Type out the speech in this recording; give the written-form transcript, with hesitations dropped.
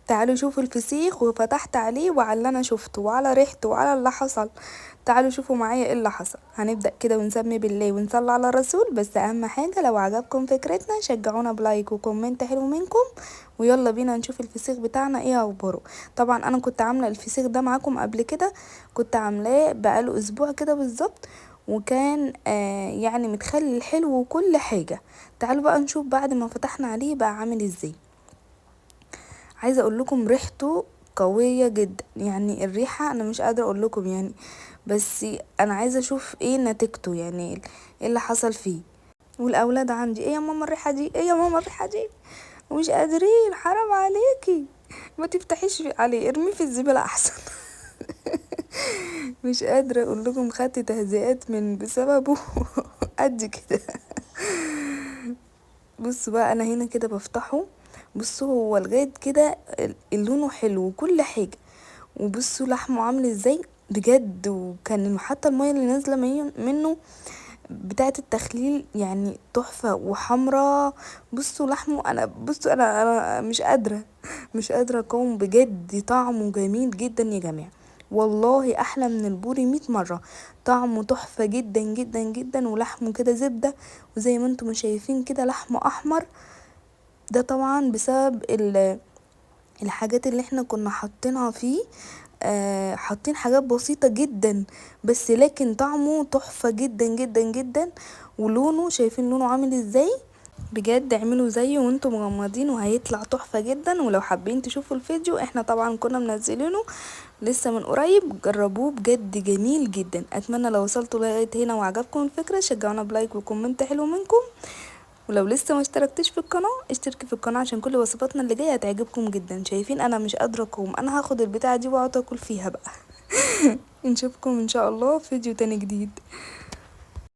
تعالوا شوفوا الفسيخ، وفتحت عليه وعلى اللي انا شفته وعلى ريحته وعلى اللي حصل. تعالوا شوفوا معايا ايه اللي حصل. هنبدأ كده ونسمي بالله ونصلي على الرسول. بس اهم حاجة لو عجبكم فكرتنا شجعونا بلايك وكومنت حلو منكم، ويلا بينا نشوف الفسيخ بتاعنا ايه اخباره. طبعا انا كنت عاملة الفسيخ ده معاكم قبل كده، كنت عاملاه بقاله اسبوع كده بالظبط، وكان يعني متخلل حلو وكل حاجة. تعالوا بقى نشوف بعد ما فتحنا عليه بقى عامل ازاي. عايزه اقول لكم ريحته قويه جدا، يعني الريحه انا مش قادره اقول لكم يعني، بس انا عايزه اشوف ايه نتيجته، يعني ايه اللي حصل فيه. والاولاد عندي ايه يا ماما الريحه دي، ايه يا ماما الريحه دي، ومش قادرين، حرام عليكي، ما تفتحيش عليه، ارميه في الزباله احسن. مش قادره اقول لكم خدت تهزيئات من بسببه. قد كده. بصوا بقى انا هنا كده بفتحه، بصوا هو لغايه كده لونه حلو وكل حاجه، وبصوا لحمه عامل ازاي بجد. وكان حتى المية اللي نازله منه بتاعه التخليل يعني تحفه وحمرا. بصوا لحمه، انا مش قادره اقاوم بجد، طعمه جميل جدا يا جماعه، والله احلى من البوري 100 مره. طعمه تحفه جدا جدا جدا، ولحمه كده زبده، وزي ما انتم شايفين كده لحمه احمر. ده طبعا بسبب الحاجات اللي احنا كنا حاطينها فيه. حاطين حاجات بسيطة جدا، بس لكن طعمه تحفة جدا جدا جدا. ولونه، شايفين لونه عامل ازاي؟ بجد اعملوا زيه وانتم مغمضين وهيطلع تحفة جدا. ولو حابين تشوفوا الفيديو، احنا طبعا كنا منزلينه لسه من قريب، جربوه بجد جميل جدا. اتمنى لو وصلتوا لغاية هنا وعجبكم الفكرة شجعونا بلايك وكومنت حلو منكم. ولو لسه ما اشتركتش في القناة اشتركي في القناة عشان كل وصفاتنا اللي جاية هتعجبكم جدا. شايفين انا مش قادرة اقوم، انا هاخد البتاعة دي واقعد اكل فيها بقى. نشوفكم ان شاء الله في فيديو تاني جديد.